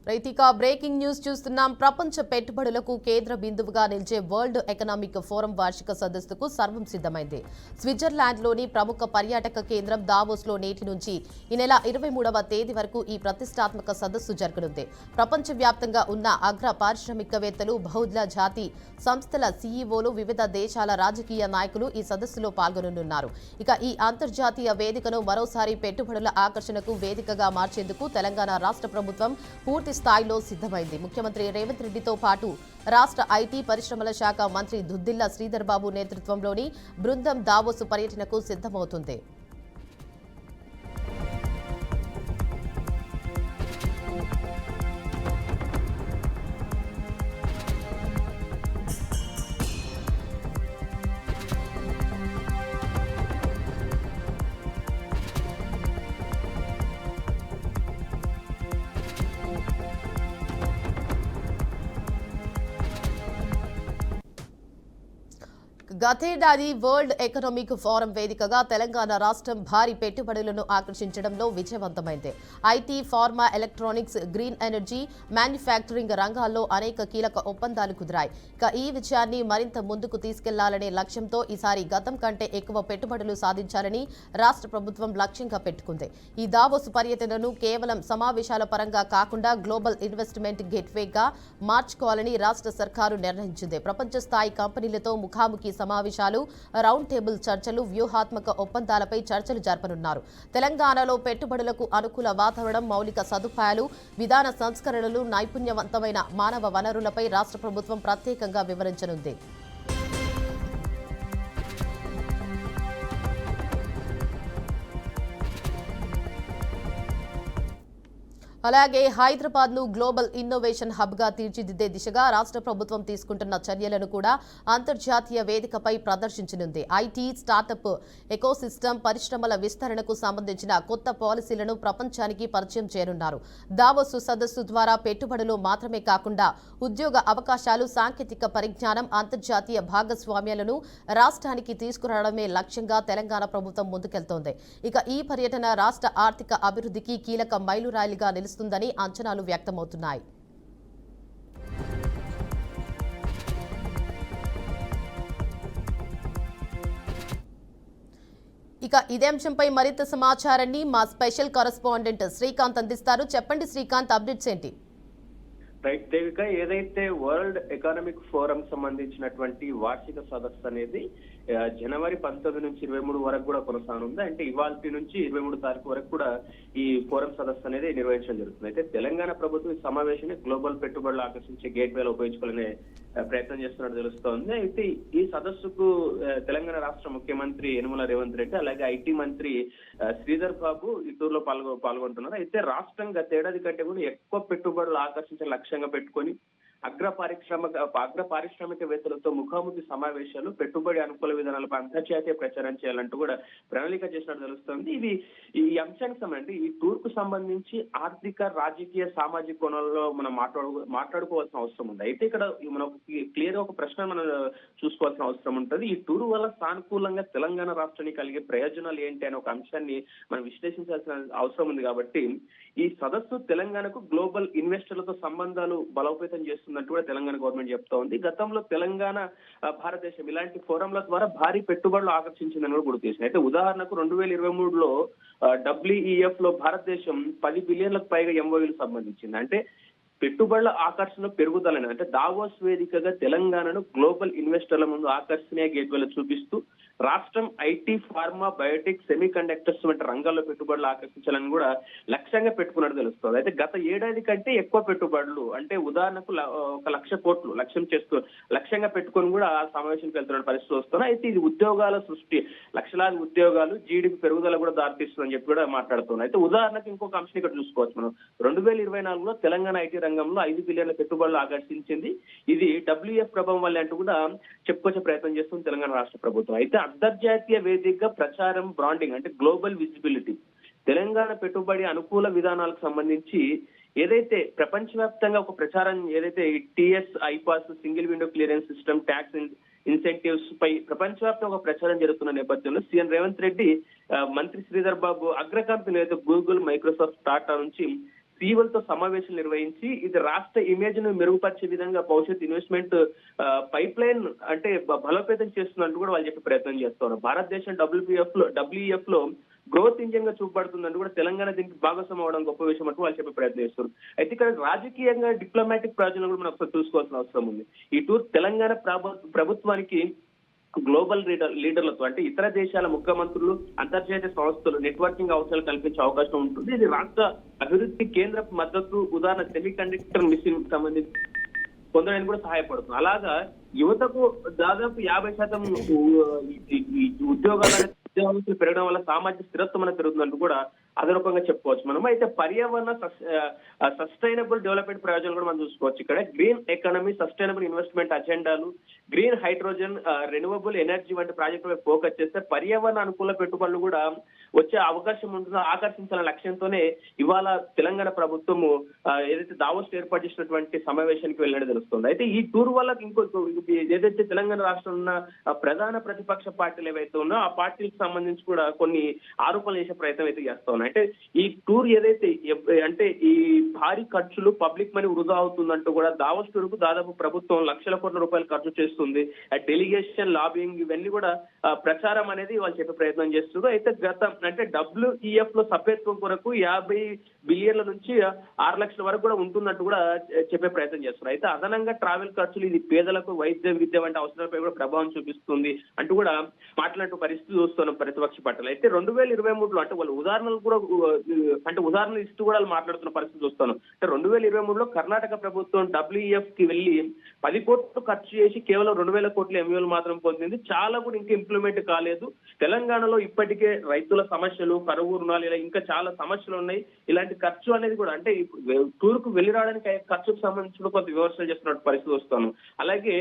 రైతిక breaking news చూస్తున్నాం. ప్రపంచ పెట్టుబడులకు కేంద్ర బిందువుగా నిలిచే వరల్డ్ ఎకనామిక్ ఫోరం వార్షిక సదస్సుకు సర్వం సిద్ధమైంది. స్విట్జర్లాండ్లోని ప్రముఖ పర్యాటక కేంద్రం దావోస్లో నేటి నుంచి ఈ నెల 23వ తేదీ వరకు ఈ ప్రతిష్టాత్మక సదస్సు జరగనుంది. ప్రపంచవ్యాప్తంగా ఉన్న అగ్ర పారిశ్రామికవేత్తలు, బహుళ జాతి సంస్థల సీఈఓలు, వివిధ దేశాల రాజకీయ నాయకులు ఈ సదస్సులో పాల్గొననున్నారు. ఇక ఈ అంతర్జాతీయ వేదికను మరోసారి పెట్టుబడుల ఆకర్షణకు వేదికగా మార్చేందుకు తెలంగాణ రాష్ట్ర ప్రభుత్వం పూర్తి స్థాయిలో సిద్ధమైంది. ముఖ్యమంత్రి రేవంత్ రెడ్డితో పాటు రాష్ట్ర ఐటీ పరిశ్రమల శాఖ మంత్రి దుద్దిల్ల శ్రీధర్ బాబు నేతృత్వంలోని బృందం దావోసు పర్యటనకు సిద్ధమవుతుంది. గతేడాది వరల్డ్ ఎకనామిక్ ఫోరం వేదికగా తెలంగాణ రాష్ట్రం భారీ పెట్టుబడులను ఆకర్షించడంలో విజయవంతమైంది. IT, pharma, electronics, green energy, manufacturing రంగాల్లో అనేక కీలక ఒప్పందాలు కుదిరాయి. ఇక ఈ విజయాన్ని మరింత ముందుకు తీసుకెళ్లాలనే లక్ష్యంతో ఈసారి గతం కంటే ఎక్కువ పెట్టుబడులు సాధించాలని రాష్ట్ర ప్రభుత్వం లక్ష్యంగా పెట్టుకుంది. ఈ దావోస్ పర్యటనను కేవలం సమావేశాల పరంగా కాకుండా గ్లోబల్ ఇన్వెస్ట్మెంట్ గేట్వేగా మార్చుకోవాలని రాష్ట్ర సర్కారు నిర్ణయించింది. ప్రపంచ స్థాయి కంపెనీలతో ముఖాముఖి సమావేశాలు, రౌండ్ టేబుల్ చర్చలు, వ్యూహాత్మక ఒప్పందాలపై చర్చలు జరపనున్నారు. తెలంగాణలో పెట్టుబడులకు అనుకూల వాతావరణం, మౌలిక సదుపాయాలు, విధాన సంస్కరణలు, నైపుణ్యవంతమైన మానవ వనరులపై రాష్ట్ర ప్రభుత్వం ప్రత్యేకంగా వివరించనుంది. అలాగే హైదరాబాద్ ను గ్లోబల్ ఇన్నోవేషన్ హబ్ గా తీర్చిదిద్దే దిశగా రాష్ట్ర ప్రభుత్వం తీసుకుంటున్న చర్యలను కూడా అంతర్జాతీయ వేదికపై ప్రదర్శించనుంది. ఐటీ, స్టార్టప్ ఎకోసిస్టమ్, పరిశ్రమల విస్తరణకు సంబంధించిన కొత్త పాలసీలను ప్రపంచానికి పరిచయం చేయనున్నారు. దావోస్ సదస్సు ద్వారా పెట్టుబడులు మాత్రమే కాకుండా ఉద్యోగ అవకాశాలు, సాంకేతిక పరిజ్ఞానం, అంతర్జాతీయ భాగస్వామ్యాలను రాష్ట్రానికి తీసుకురావడమే లక్ష్యంగా తెలంగాణ ప్రభుత్వం ముందుకెళ్తోంది. ఇక ఈ పర్యటన రాష్ట్ర ఆర్థిక అభివృద్ధికి కీలక మైలురాయిలుగా నిలుస్తుందని అంచనాలు వ్యక్తమవుతున్నాయి. ఇక ఇదే అంశంపై మరింత సమాచారాన్ని మా స్పెషల్ కరెస్పాండెంట్ శ్రీకాంత్ అందిస్తారు. చెప్పండి శ్రీకాంత్, అప్డేట్స్ ఏంటి? రైట్ దేవిక, ఏదైతే వరల్డ్ ఎకనామిక్ ఫోరం సంబంధించినటువంటి వార్షిక సదస్సు అనేది జనవరి 19 నుంచి 23 వరకు కూడా కొనసాగనుంది. అంటే ఇవాళ నుంచి 23 తారీఖు వరకు కూడా ఈ ఫోరం సదస్సు అనేది నిర్వహించడం జరుగుతుంది. అయితే తెలంగాణ ప్రభుత్వం ఈ సమావేశాన్ని గ్లోబల్ పెట్టుబడులు ఆకర్షించే గేట్ వేలో ఉపయోగించుకోవాలనే ప్రయత్నం చేస్తున్నట్టు తెలుస్తోంది. అయితే ఈ సదస్సుకు తెలంగాణ రాష్ట్ర ముఖ్యమంత్రి యనమల రేవంత్ రెడ్డి, అలాగే ఐటీ మంత్రి శ్రీధర్ బాబు ఈ టూర్ లో పాల్గొంటున్నారు. అయితే రాష్ట్రం గతేడాది కంటే కూడా ఎక్కువ పెట్టుబడులు ఆకర్షించే లక్ష్యంగా పెట్టుకొని అగ్ర పారిశ్రామికవేత్తలతో ముఖాముఖి సమావేశాలు, పెట్టుబడి అనుకూల విధానాలపై అంతర్జాతీయ ప్రచారం చేయాలంటూ కూడా ప్రణాళిక చేసినట్టు తెలుస్తోంది. ఈ అంశానికి సంబంధించి ఈ టూర్ కు సంబంధించి ఆర్థిక, రాజకీయ, సామాజిక కోణాల్లో మనం మాట్లాడుకోవాల్సిన అవసరం ఉంది. అయితే ఇక్కడ మనం క్లియర్ ఒక ప్రశ్న మనం చూసుకోవాల్సిన అవసరం ఉంటుంది. ఈ టూర్ వల్ల సానుకూలంగా తెలంగాణ రాష్ట్రానికి కలిగే ప్రయోజనాలు ఏంటి అనే ఒక అంశాన్ని మనం విశ్లేషించాల్సిన అవసరం ఉంది. కాబట్టి ఈ సదస్సు తెలంగాణకు గ్లోబల్ ఇన్వెస్టర్లతో సంబంధాలు బలోపేతం చేస్తున్నట్టు కూడా తెలంగాణ గవర్నమెంట్ చెప్తా ఉంది. గతంలో తెలంగాణ, భారతదేశం ఇలాంటి ఫోరంల ద్వారా భారీ పెట్టుబడులు ఆకర్షించిందని కూడా గుర్తు చేసింది. అయితే ఉదాహరణకు 2023లో WEF లో భారతదేశం 10 బిలియన్లకు పైగా MOUలు సంబంధించింది. అంటే పెట్టుబడుల ఆకర్షణ పెరుగుదలని, అంటే దావోస్ వేదికగా తెలంగాణను గ్లోబల్ ఇన్వెస్టర్ల ముందు ఆకర్షణీయ గేట్వేలో చూపిస్తూ రాష్ట్రం IT, pharma, Biotech, semi conductors వంటి రంగాల్లో పెట్టుబడులు ఆకర్షించాలని కూడా లక్ష్యంగా పెట్టుకున్నట్టు తెలుస్తుంది. అయితే గత ఏడాది కంటే ఎక్కువ పెట్టుబడులు, అంటే ఉదాహరణకు 1 లక్ష కోట్లు లక్ష్యంగా పెట్టుకొని కూడా ఆ సమావేశానికి వెళ్తున్న పరిస్థితి వస్తున్నాయి. అయితే ఇది ఉద్యోగాల సృష్టి, లక్షలాది ఉద్యోగాలు, జీడీపీ పెరుగుదల కూడా దారితీస్తుందని చెప్పి కూడా మాట్లాడుతున్నాయి. అయితే ఉదాహరణకు ఇంకొక అంశం ఇక్కడ చూసుకోవచ్చు మనం. 2024లో తెలంగాణ ఐటీ రంగంలో 5 బిలియన్ల పెట్టుబడులు ఆకర్షించింది. ఇది WEF ప్రభావం వల్ల అంటూ కూడా చెప్పుకొచ్చే ప్రయత్నం చేస్తుంది తెలంగాణ రాష్ట్ర ప్రభుత్వం. అయితే అంతర్జాతీయ వేదికగా ప్రచారం, బ్రాండింగ్, అంటే గ్లోబల్ విజిబిలిటీ, తెలంగాణ పెట్టుబడి అనుకూల విధానాలకు సంబంధించి ఏదైతే ప్రపంచవ్యాప్తంగా ఒక ప్రచారం, ఏదైతే TS, iPASS, single window clearance system, tax incentives పై ప్రపంచవ్యాప్తంగా ఒక ప్రచారం జరుగుతున్న నేపథ్యంలో సీఎం రేవంత్ రెడ్డి, మంత్రి శ్రీధర్ బాబు అగ్ర కంపెనీలు అయితే గూగుల్, మైక్రోసాఫ్ట్, టాటా నుంచి సీఓలతో సమావేశం నిర్వహించి ఇది రాష్ట్ర ఇమేజ్ ను మెరుగుపరిచే విధంగా భవిష్యత్ ఇన్వెస్ట్మెంట్ పైప్ లైన్ అంటే బలోపేతం చేస్తున్నట్టు కూడా వాళ్ళు చెప్పే ప్రయత్నం చేస్తున్నారు. భారతదేశం డబ్ల్యూఈఎఫ్ లో గ్రోత్ ఇంజిన్ గా చూపబడుతుందంటూ కూడా తెలంగాణ దీనికి భాగస్వామ్యం అవడం గొప్ప విషయం అంటూ వాళ్ళు చెప్పే ప్రయత్నం చేస్తారు. అయితే ఇక్కడ రాజకీయంగా డిప్లొమాటిక్ ప్రయోజనం కూడా మనం ఒకసారి చూసుకోవాల్సిన అవసరం ఉంది. ఈ టూర్ తెలంగాణ ప్రభుత్వానికి గ్లోబల్ లీడర్లతో అంటే ఇతర దేశాల ముఖ్యమంత్రులు, అంతర్జాతీయ సంస్థలు నెట్వర్కింగ్ అవసరాలు కల్పించే అవకాశం ఉంటుంది. ఇది రాష్ట్ర అభివృద్ధి కేంద్ర మద్దతు, ఉదాహరణ సెమీ కండక్టర్ మిషన్ సంబంధించి పొందడానికి కూడా సహాయపడుతుంది. అలాగా యువతకు దాదాపు 50% ఉద్యోగాలు పెరగడం వల్ల సామాజిక స్థిరత్వం అనేది పెరుగుతుందంటూ కూడా అదనూపంగా చెప్పుకోవచ్చు మనం. అయితే పర్యావరణ సస్టైనబుల్ డెవలప్మెంట్ ప్రయోజనాలు కూడా మనం చూసుకోవచ్చు. ఇక్కడ గ్రీన్ ఎకానమీ, సస్టైనబుల్ ఇన్వెస్ట్మెంట్ అజెండాలు, గ్రీన్ హైడ్రోజన్, రెన్యూవబుల్ ఎనర్జీ వంటి ప్రాజెక్టులపై ఫోకస్ చేస్తే పర్యావరణ అనుకూల పెట్టుబడులు కూడా వచ్చే అవకాశం ఉంటుందో ఆకర్షించాలనే లక్ష్యంతోనే ఇవాళ తెలంగాణ ప్రభుత్వము ఏదైతే దావోస్ ఏర్పాటు చేసినటువంటి సమావేశానికి వెళ్ళడం తెలుస్తుంది. అయితే ఈ టూర్ వల్ల ఏదైతే తెలంగాణ రాష్ట్రంలో ఉన్న ప్రధాన ప్రతిపక్ష పార్టీలు ఏవైతే ఉన్నో ఆ పార్టీలకు సంబంధించి కూడా కొన్ని ఆరోపణలు చేసే ప్రయత్నం అయితే చేస్తా ఉన్నాయి. అంటే ఈ టూర్ ఏదైతే అంటే ఈ భారీ ఖర్చులు పబ్లిక్ మనీ వృధా అవుతుందంటూ కూడా దావోస్ టూర్ కు దాదాపు ప్రభుత్వం లక్షల కోట్ల రూపాయలు ఖర్చు చేస్తుంది. డెలిగేషన్, లాబింగ్ ఇవన్నీ కూడా ప్రచారం అనేది వాళ్ళు చెప్పే ప్రయత్నం చేస్తున్నారు. అయితే అంటే డబ్ల్యూఈఎఫ్ లో సభ్యత్వం కొరకు 50 బిలియన్ల నుంచి 6 లక్షల వరకు కూడా ఉంటున్నట్టు కూడా చెప్పే ప్రయత్నం చేస్తున్నారు. అయితే అదనంగా ట్రావెల్ ఖర్చులు ఇది పేదలకు వైద్య విద్య వంటి అవసరాలపై కూడా ప్రభావం చూపిస్తుంది అంటూ కూడా మాట్లాడే పరిస్థితి చూస్తున్నాం ప్రతిపక్ష పార్టీలు. అయితే 2023లో అంటే వాళ్ళు ఉదాహరణలు కూడా అంటే ఉదాహరణలు ఇస్తూ కూడా మాట్లాడుతున్న పరిస్థితి చూస్తాను. అంటే 2023లో కర్ణాటక ప్రభుత్వం డబ్ల్యూఈఎఫ్ కి వెళ్లి 10 కోట్లు ఖర్చు చేసి కేవలం 2,000 కోట్ల ఎంయూలు మాత్రం పొందింది. చాలా కూడా ఇంకా ఇంప్లిమెంట్ కాలేదు. తెలంగాణలో ఇప్పటికే రైతుల సమస్యలు, కరువు రుణాలు ఇలా ఇంకా చాలా సమస్యలు ఉన్నాయి. ఇలాంటి ఖర్చు అనేది కూడా అంటే టూర్ కు వెళ్లి రావడానికి ఖర్చుకు సంబంధించి కొంత విమర్శలు చేస్తున్న పరిస్థితి వస్తాను. అలాగే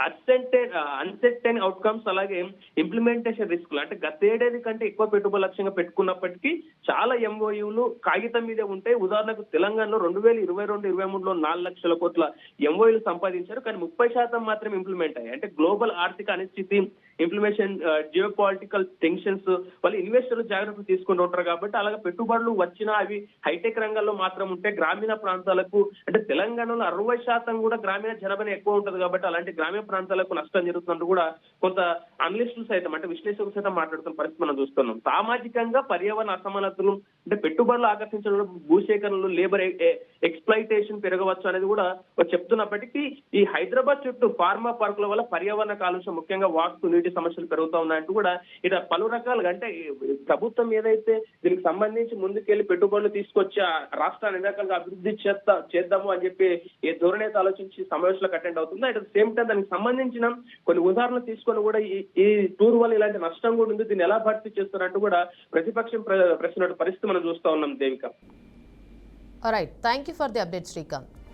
అన్సర్టైన్ అవుట్కమ్స్, అలాగే ఇంప్లిమెంటేషన్ రిస్క్ అంటే గతేడాది కంటే ఎక్కువ పెట్టుబడి లక్ష్యంగా పెట్టుకున్నప్పటికీ చాలా ఎంఓయూలు కాగితం మీదే ఉంటాయి. ఉదాహరణకు తెలంగాణలో 2022-23లో 4 లక్షల కోట్ల ఎంఓయూలు సంపాదించారు, కానీ 30% మాత్రం ఇంప్లిమెంట్ అయ్యాయి. అంటే గ్లోబల్ ఆర్థిక అనిశ్చితి, ఇంప్లిమేషన్, జియో పొలిటికల్ టెన్షన్స్ వాళ్ళు ఇన్వెస్టర్లు జాగ్రత్తలు తీసుకుంటూ ఉంటారు. కాబట్టి అలాగే పెట్టుబడులు వచ్చినా అవి హైటెక్ రంగాల్లో మాత్రం ఉంటే గ్రామీణ ప్రాంతాలకు అంటే తెలంగాణలో 60% కూడా గ్రామీణ జనాభా ఎక్కువ ఉంటుంది. కాబట్టి అలాంటి గ్రామీణ ప్రాంతాలకు నష్టం జరుగుతున్నట్టు కూడా కొంత అనలిస్టులు సైతం అంటే విశ్లేషకులు సైతం మాట్లాడుతున్న పరిస్థితి మనం చూస్తున్నాం. సామాజికంగా పర్యావరణ అసమానతలు అంటే పెట్టుబడులు ఆకర్షించడం, భూసేకరణలు, లేబర్ ఎక్స్ప్లాయిటేషన్ పెరగవచ్చు అనేది కూడా చెప్తున్నప్పటికీ ఈ హైదరాబాద్ చుట్టూ ఫార్మా పార్కుల వల్ల పర్యావరణ కాలుష్యం, ముఖ్యంగా వాస్తు నీటి సమస్యలు పెరుగుతా ఉన్నాయంటూ కూడా ఇక్కడ పలు రకాలుగా అంటే ప్రభుత్వం ఏదైతే దీనికి సంబంధించి ముందుకెళ్లి పెట్టుబడులు తీసుకొచ్చి రాష్ట్రాన్ని ఎన్ని రకాలుగా అభివృద్ధి చేద్దాము అని చెప్పి ఏ ధోరణి ఆలోచించి సమావేశాలకు అటెండ్ అవుతుందో అట్ ద సేమ్ టైం దానికి సంబంధించిన కొన్ని ఉదాహరణలు తీసుకొని కూడా ఈ టూర్ వల్ల ఇలాంటి నష్టం కూడా ఉంది, దీన్ని ఎలా భర్తీ చేస్తున్నట్టు కూడా ప్రతిపక్షం ప్రశ్న పరిస్థితి మనం చూస్తా ఉన్నాం. Devika, right, thank you for the update Srikanth.